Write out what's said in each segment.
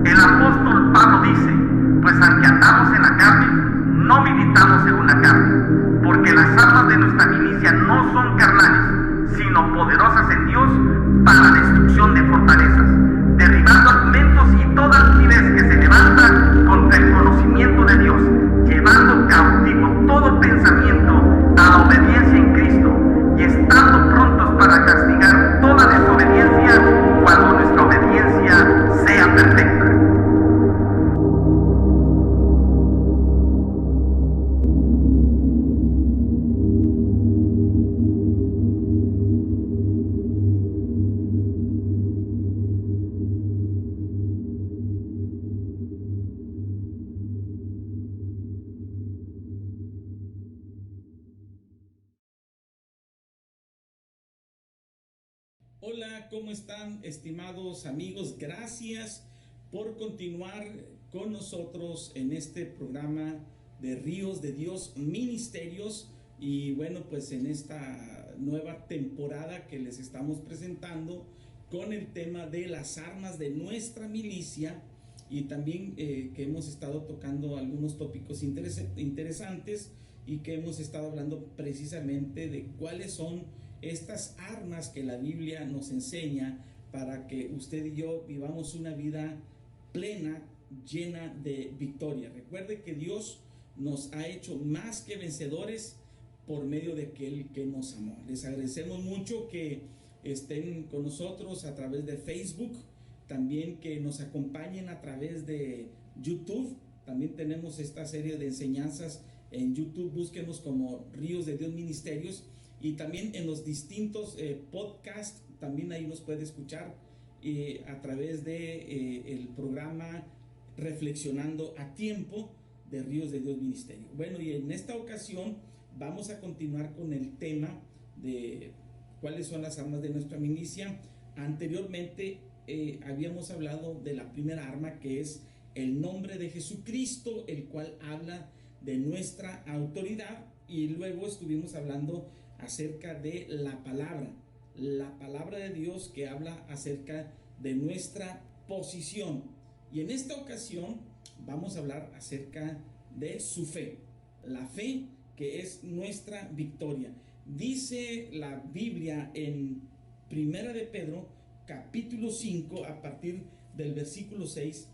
El apóstol Pablo dice, pues aunque andamos en la carne, no militamos según la carne, porque las armas de nuestra milicia no son carnales, sino poderosas en Dios para destrucción de fortalezas, derribando argumentos y toda altivez que se levanta contra el conocimiento de Dios, llevando cautivo todo pensamiento a la obediencia en Cristo, y estando prontos para castigar toda desobediencia cuando nuestra obediencia sea perfecta. Hola, ¿cómo están, estimados amigos? Gracias por continuar con nosotros en este programa de Ríos de Dios Ministerios. Y bueno, pues en esta nueva temporada que les estamos presentando con el tema de las armas de nuestra milicia, y también que hemos estado tocando algunos tópicos interesantes, y que hemos estado hablando precisamente de cuáles son estas armas que la Biblia nos enseña para que usted y yo vivamos una vida plena, llena de victoria. Recuerde que Dios nos ha hecho más que vencedores por medio de aquel que nos amó. Les agradecemos mucho que estén con nosotros a través de Facebook, también que nos acompañen a través de YouTube. También tenemos esta serie de enseñanzas en YouTube, búsquenos como Ríos de Dios Ministerios, y también en los distintos podcasts, también ahí nos puede escuchar a través de el programa Reflexionando a Tiempo de Ríos de Dios Ministerio. Bueno, y en esta ocasión vamos a continuar con el tema de cuáles son las armas de nuestra milicia. Anteriormente habíamos hablado de la primera arma, que es el nombre de Jesucristo, el cual habla de nuestra autoridad, y luego estuvimos hablando acerca de la palabra de Dios, que habla acerca de nuestra posición. Y en esta ocasión vamos a hablar acerca de su fe, la fe que es nuestra victoria. Dice la Biblia en Primera de Pedro, capítulo 5, a partir del versículo 6: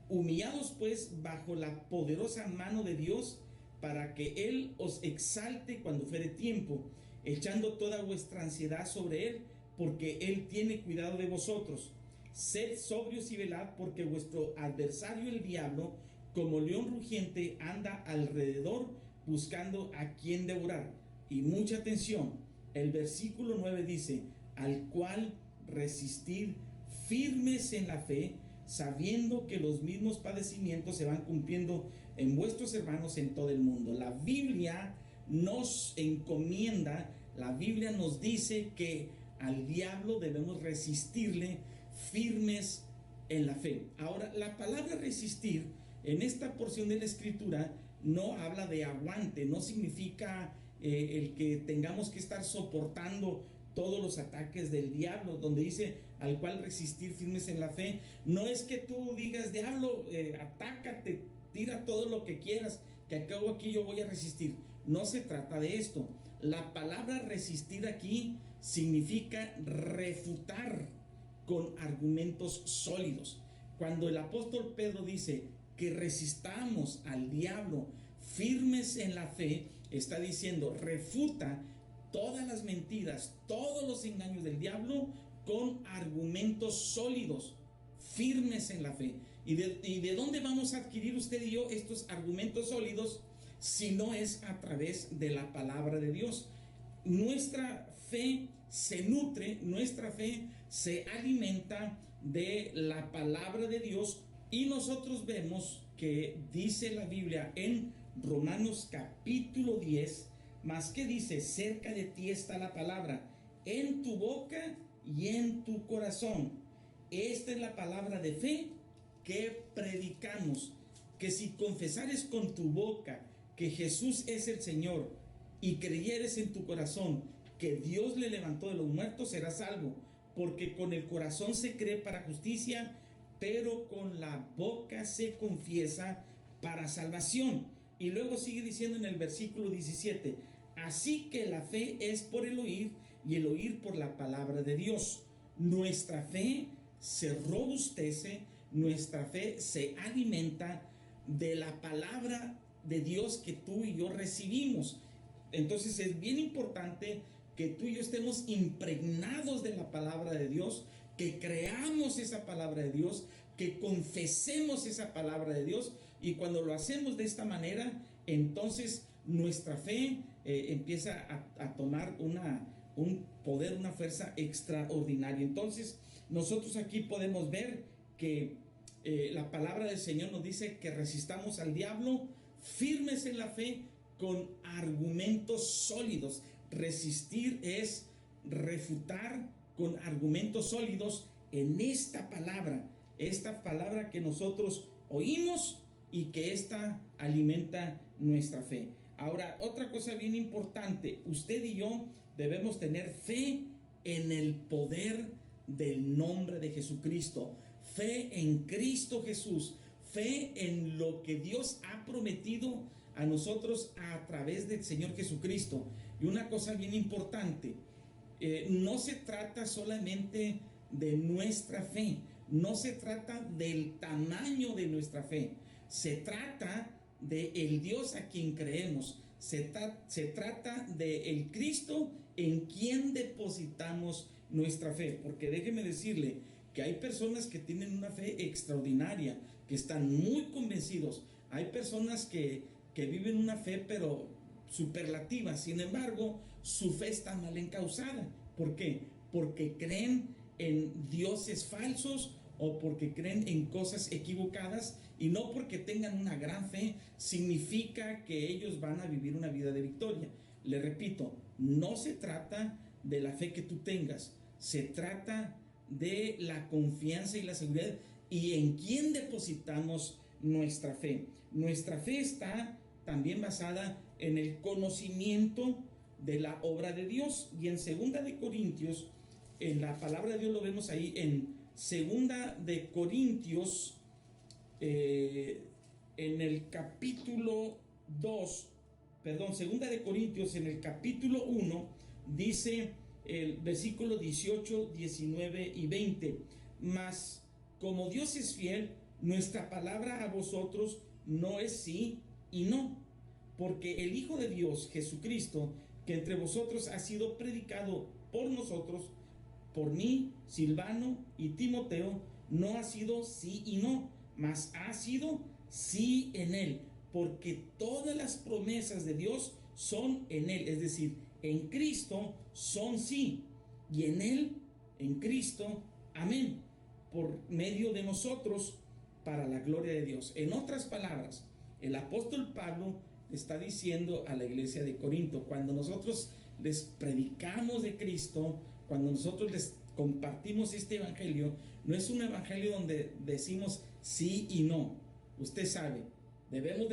humillados pues bajo la poderosa mano de Dios, para que Él os exalte cuando fuere tiempo, echando toda vuestra ansiedad sobre Él, porque Él tiene cuidado de vosotros. Sed sobrios y velad, porque vuestro adversario el diablo, como león rugiente, anda alrededor buscando a quien devorar. Y mucha atención, el versículo 9 dice: al cual resistir firmes en la fe, sabiendo que los mismos padecimientos se van cumpliendo en vuestros hermanos en todo el mundo. La Biblia nos encomienda, la Biblia nos dice que al diablo debemos resistirle firmes en la fe. Ahora, la palabra resistir en esta porción de la escritura no habla de aguante, no significa el que tengamos que estar soportando todos los ataques del diablo. Donde dice al cual resistir firmes en la fe, no es que tú digas: diablo, atácate, tira todo lo que quieras, que acabo aquí yo voy a resistir. No se trata de esto. La palabra resistir aquí significa refutar con argumentos sólidos. Cuando el apóstol Pedro dice que resistamos al diablo firmes en la fe, está diciendo: refuta todas las mentiras, todos los engaños del diablo con argumentos sólidos, firmes en la fe. ¿Y de dónde vamos a adquirir usted y yo estos argumentos sólidos? Si no es a través de la palabra de Dios. Nuestra fe se nutre, nuestra fe se alimenta de la palabra de Dios, y nosotros vemos que dice la Biblia en Romanos capítulo 10, más que dice: cerca de ti está la palabra, en tu boca y en tu corazón. Esta es la palabra de fe que predicamos, que si confesares con tu boca que Jesús es el Señor y creyeres en tu corazón que Dios le levantó de los muertos, serás salvo, porque con el corazón se cree para justicia, pero con la boca se confiesa para salvación. Y luego sigue diciendo en el versículo 17, así que la fe es por el oír y el oír por la palabra de Dios. Nuestra fe se robustece, nuestra fe se alimenta de la palabra de Dios que tú y yo recibimos. Entonces es bien importante que tú y yo estemos impregnados de la palabra de Dios, que creamos esa palabra de Dios, que confesemos esa palabra de Dios, y cuando lo hacemos de esta manera, entonces nuestra fe empieza a tomar un poder, una fuerza extraordinaria. Entonces nosotros aquí podemos ver que la palabra del Señor nos dice que resistamos al diablo firmes en la fe con argumentos sólidos. Resistir es refutar con argumentos sólidos en esta palabra que nosotros oímos y que esta alimenta nuestra fe. Ahora, otra cosa bien importante, usted y yo debemos tener fe en el poder del nombre de Jesucristo, fe en Cristo Jesús, fe en lo que Dios ha prometido a nosotros a través del Señor Jesucristo. Y una cosa bien importante, no se trata solamente de nuestra fe, no se trata del tamaño de nuestra fe, se trata de el Dios a quien creemos, se trata de el Cristo en quien depositamos nuestra fe. Porque déjeme decirle que hay personas que tienen una fe extraordinaria, que están muy convencidos, hay personas que viven una fe pero superlativa, sin embargo su fe está mal encauzada. ¿Por qué? Porque creen en dioses falsos o porque creen en cosas equivocadas, y no porque tengan una gran fe significa que ellos van a vivir una vida de victoria. Le repito, no se trata de la fe que tú tengas, se trata de la confianza y la seguridad y en quién depositamos nuestra fe. Nuestra fe está también basada en el conocimiento de la obra de Dios, y en 2 de Corintios, en la palabra de Dios lo vemos ahí en 2 de Corintios, en el capítulo 2, perdón, 2 de Corintios en el capítulo 1, dice el versículo 18, 19 y 20, mas como Dios es fiel, nuestra palabra a vosotros no es sí y no, porque el Hijo de Dios, Jesucristo, que entre vosotros ha sido predicado por nosotros, por mí, Silvano y Timoteo, no ha sido sí y no, mas ha sido sí en él, porque todas las promesas de Dios son en él, es decir, en Cristo son sí, y en él, en Cristo, amén, por medio de nosotros, para la gloria de Dios. En otras palabras, el apóstol Pablo está diciendo a la iglesia de Corinto, cuando nosotros les predicamos de Cristo, cuando nosotros les compartimos este evangelio, no es un evangelio donde decimos sí y no. Usted sabe, debemos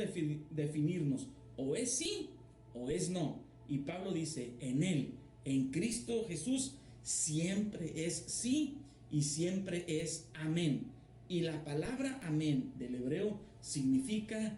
definirnos, o es sí o es no. Y Pablo dice, en él, en Cristo Jesús, siempre es sí y siempre es amén. Y la palabra amén del hebreo significa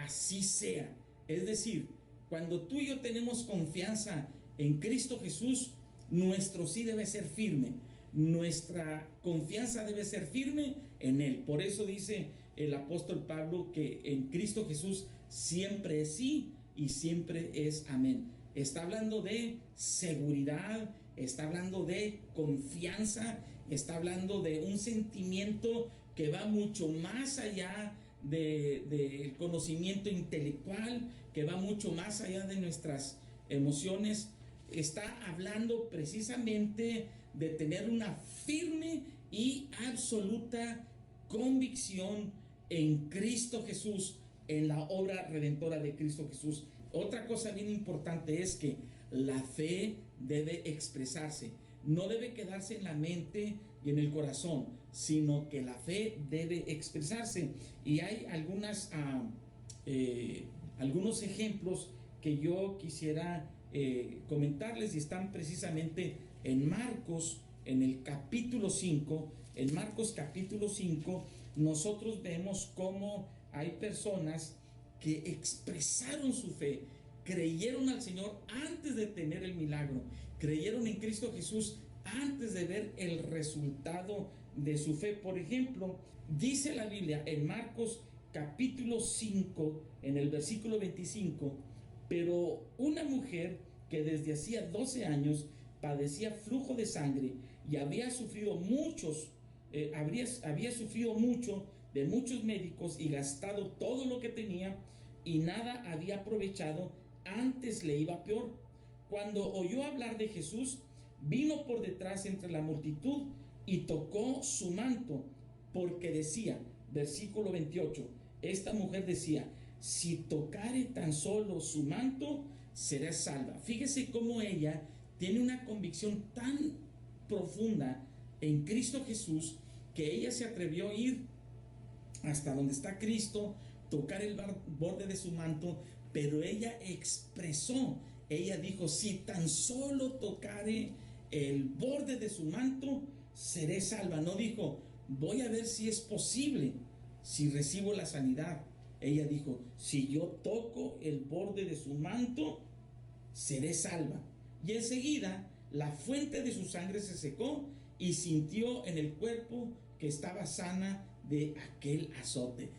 así sea. Es decir, cuando tú y yo tenemos confianza en Cristo Jesús, nuestro sí debe ser firme, nuestra confianza debe ser firme en él. Por eso dice el apóstol Pablo que en Cristo Jesús siempre es sí y siempre es amén. Está hablando de seguridad, está hablando de confianza, está hablando de un sentimiento que va mucho más allá del conocimiento intelectual, que va mucho más allá de nuestras emociones. Está hablando precisamente de tener una firme y absoluta convicción en Cristo Jesús, en la obra redentora de Cristo Jesús. Otra cosa bien importante es que la fe debe expresarse, no debe quedarse en la mente y en el corazón, sino que la fe debe expresarse. Y hay algunos ejemplos que yo quisiera comentarles, y están precisamente en Marcos, en el capítulo 5, En Marcos capítulo 5, nosotros vemos cómo hay personas que expresaron su fe, creyeron al Señor antes de tener el milagro, creyeron en Cristo Jesús antes de ver el resultado de su fe. Por ejemplo, dice la Biblia en Marcos capítulo 5, en el versículo 25, pero una mujer que desde hacía 12 años padecía flujo de sangre y había sufrido mucho de muchos médicos y gastado todo lo que tenía y nada había aprovechado, antes le iba peor. Cuando oyó hablar de Jesús, vino por detrás entre la multitud y tocó su manto, porque decía, versículo 28, esta mujer decía, si tocare tan solo su manto, será salva. Fíjese cómo ella tiene una convicción tan profunda en Cristo Jesús, que ella se atrevió a ir hasta donde está Cristo, tocar el borde de su manto, pero ella expresó, ella dijo, si tan solo tocare el borde de su manto, seré salva. No dijo, voy a ver si es posible, si recibo la sanidad. Ella dijo, si yo toco el borde de su manto, seré salva. Y enseguida la fuente de su sangre se secó y sintió en el cuerpo que estaba sana de aquel azote.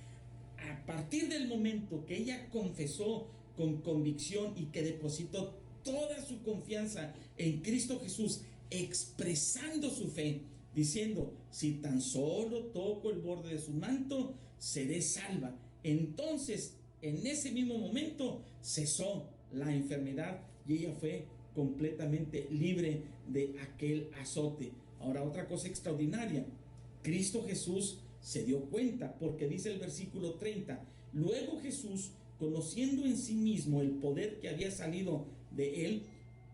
A partir del momento que ella confesó con convicción y que depositó toda su confianza en Cristo Jesús, expresando su fe, diciendo, si tan solo toco el borde de su manto, seré salva. Entonces, en ese mismo momento, cesó la enfermedad y ella fue completamente libre de aquel azote. Ahora, otra cosa extraordinaria, Cristo Jesús se dio cuenta, porque dice el versículo 30, luego Jesús, conociendo en sí mismo el poder que había salido de él,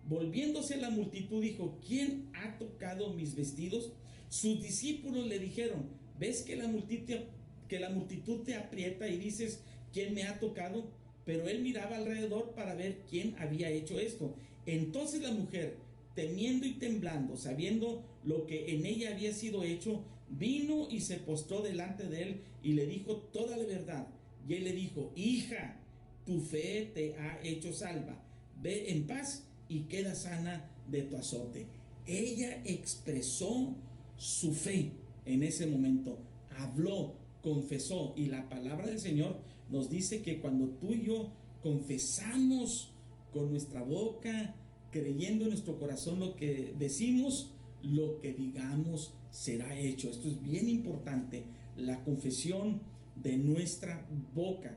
volviéndose a la multitud, dijo, ¿quién ha tocado mis vestidos? Sus discípulos le dijeron, ¿ves que la multitud te aprieta y dices, ¿quién me ha tocado? Pero él miraba alrededor para ver quién había hecho esto. Entonces la mujer, temiendo y temblando, sabiendo lo que en ella había sido hecho, vino y se postró delante de él y le dijo toda la verdad. Y él le dijo, hija, tu fe te ha hecho salva, ve en paz y queda sana de tu azote. Ella expresó su fe en ese momento, habló, confesó, y la palabra del Señor nos dice que cuando tú y yo confesamos con nuestra boca, creyendo en nuestro corazón lo que decimos, lo que digamos será hecho. Esto es bien importante, la confesión de nuestra boca,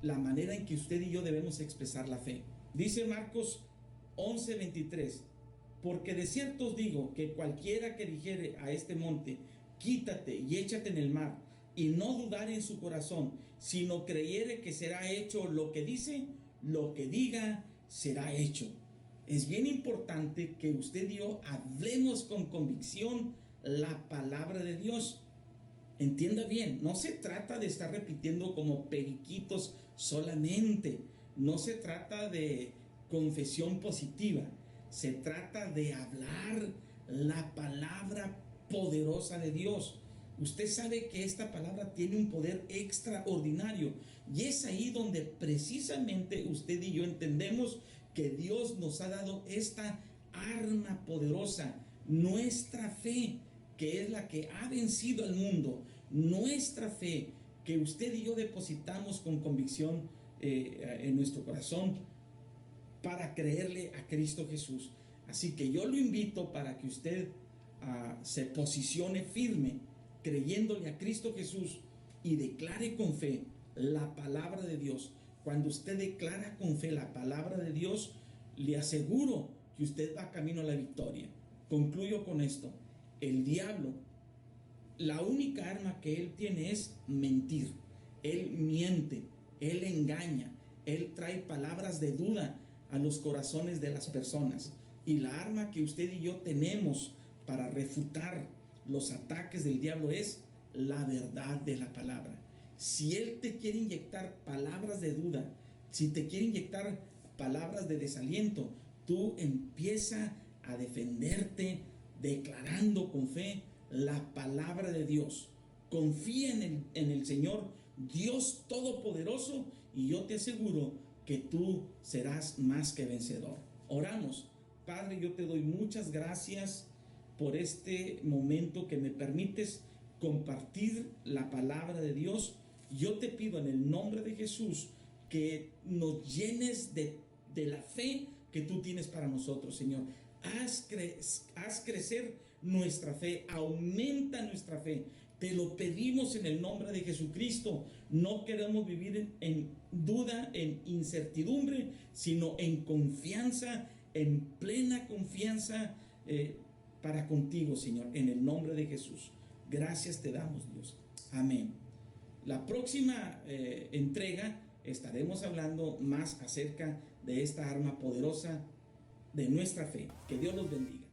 la manera en que usted y yo debemos expresar la fe. Dice Marcos 11:23, porque de cierto os digo que cualquiera que dijere a este monte, quítate y échate en el mar, y no dudare en su corazón, sino creyere que será hecho lo que dice, lo que diga será hecho. Es bien importante que usted y yo hablemos con convicción la palabra de Dios. Entienda bien, no se trata de estar repitiendo como periquitos solamente, no se trata de confesión positiva, se trata de hablar la palabra poderosa de Dios. Usted sabe que esta palabra tiene un poder extraordinario, y es ahí donde precisamente usted y yo entendemos que Dios nos ha dado esta arma poderosa, nuestra fe, que es la que ha vencido al mundo, nuestra fe, que usted y yo depositamos con convicción en nuestro corazón para creerle a Cristo Jesús. Así que yo lo invito para que usted se posicione firme, creyéndole a Cristo Jesús, y declare con fe la palabra de Dios. Cuando usted declara con fe la palabra de Dios, le aseguro que usted va camino a la victoria. Concluyo con esto. El diablo, la única arma que él tiene es mentir. Él miente, él engaña, él trae palabras de duda a los corazones de las personas. Y la arma que usted y yo tenemos para refutar los ataques del diablo es la verdad de la palabra. Si él te quiere inyectar palabras de duda, si te quiere inyectar palabras de desaliento, tú empieza a defenderte declarando con fe la palabra de Dios. Confía en el Señor, Dios Todopoderoso, y yo te aseguro que tú serás más que vencedor. Oramos. Padre, yo te doy muchas gracias por este momento que me permites compartir la palabra de Dios. Yo te pido en el nombre de Jesús que nos llenes de la fe que tú tienes para nosotros, Señor. Haz crecer nuestra fe, aumenta nuestra fe. Te lo pedimos en el nombre de Jesucristo. No queremos vivir en duda, en incertidumbre, sino en confianza, en plena confianza para contigo, Señor, en el nombre de Jesús. Gracias te damos, Dios. Amén. La próxima entrega estaremos hablando más acerca de esta arma poderosa de nuestra fe. Que Dios los bendiga.